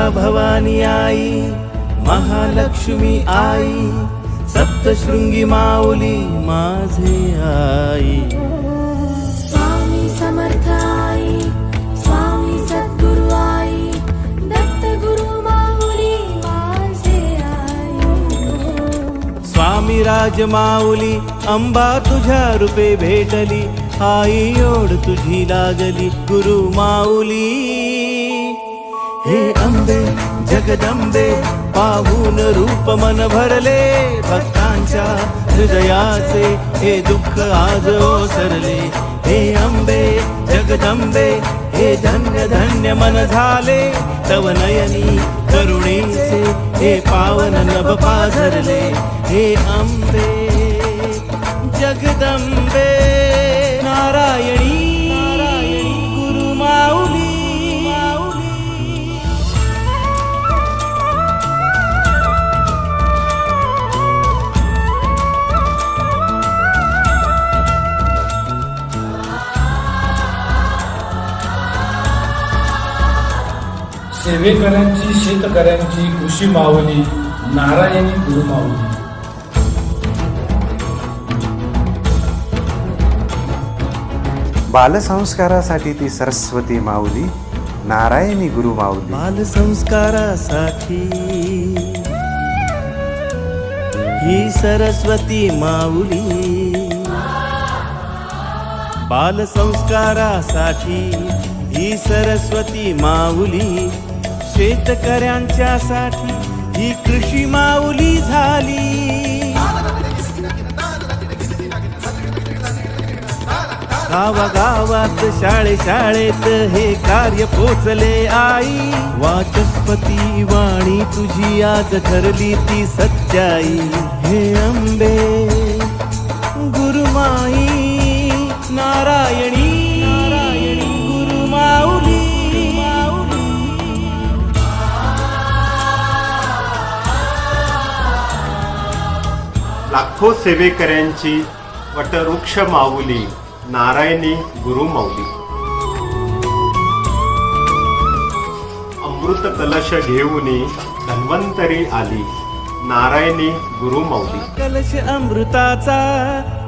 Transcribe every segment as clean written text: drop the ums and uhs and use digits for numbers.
तुळजा भवानी आई, महालक्ष्मी आई, सप्तशृंगी माऊली माझे आई. स्वामी समर्थ आई, स्वामी सद्गुरु आई, दत्त गुरु माऊली माझे आई. स्वामी राज माऊली अंबा तुझ्या रूपे भेटली, आई ओढ तुझी लागली गुरु माऊली. हे अंबे जगदंबे पाहून रूप मन भरले, भक्तांच्या हृदयाचे हे दुःख आज ओसरले. हे अंबे जगदंबे हे धन्य धन्य मन झाले, तव नयनी करुणेचे हे पावन नभ पाझरले. हे अंबे जगदंबे नारायणी गुरु माऊली. सेवेकरांची शेतकऱ्यांची कृषी माऊली नारायणी गुरु माऊली. बालसंस्कारासाठी ती सरस्वती माऊली नारायणी गुरु माऊली. बालसंस्कारासाठी ही सरस्वती माऊली, बालसंस्कारासाठी ही सरस्वती माऊली, शेतकऱ्यांच्या साठी ही कृषी माऊली झाली. गावागावात शाळेत हे कार्य पोचले आई, वाचस्पती वाणी तुझी आज ठरली ती सच्चाई. हे अंबे गुरुमाई नारायणी गुरु माऊली. लाखो सेवेकऱ्यांची वटवृक्ष माऊली नारायणी गुरु माऊली. अमृत कलश घेऊन धन्वंतरी आली नारायणी गुरु माऊली. कलश अमृताचा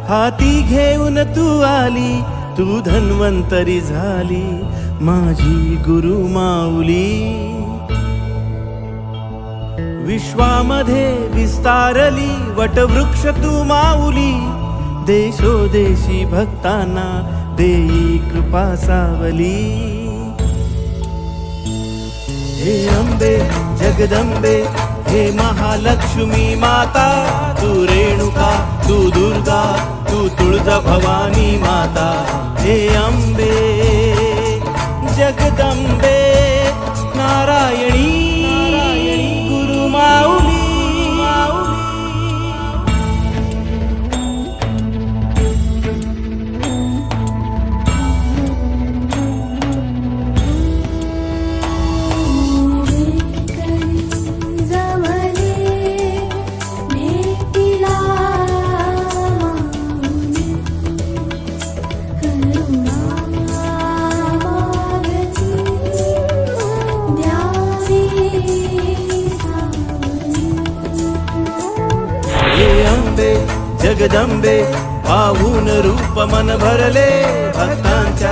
हाती घेऊन तू आली, तू धन्वंतरी झाली माझी गुरु माऊली. विश्वामध्ये विस्तारली वटवृक्ष तू माऊली, देशोदेशी भक्तांना देई कृपा सावली. हे अंबे जगदंबे हे महालक्ष्मी माता, तू रेणुका तू दुर्गा तू तुळजा भवानी माता. हे अंबे जगदंबे नारायणी गुरु माऊली. जगदंबे पाहून रूप मन भरले, भक्तांच्या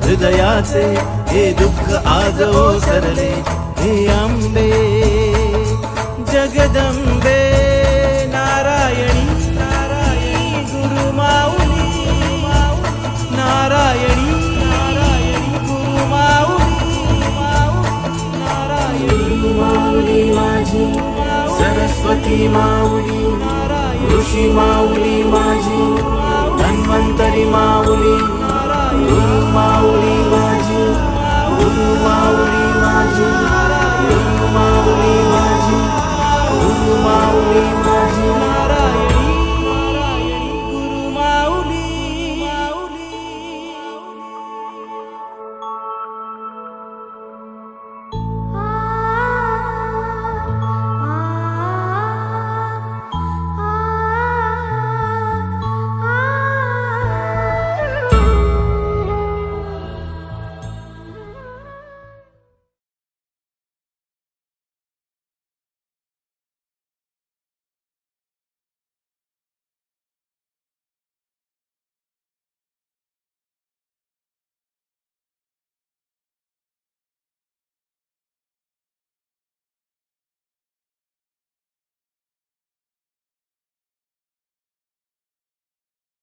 हृदयाचे हे दुःख आज ओसरले. हे अंबे जगदंबे नारायणी गुरु माऊली. नारायणी गुरु माऊली. गुरु माऊली माझी सरस्वती माऊली, ऋषी माऊली माझी धन्वंतरी माऊली. गुरु माऊली माझी गुरु माऊली माझी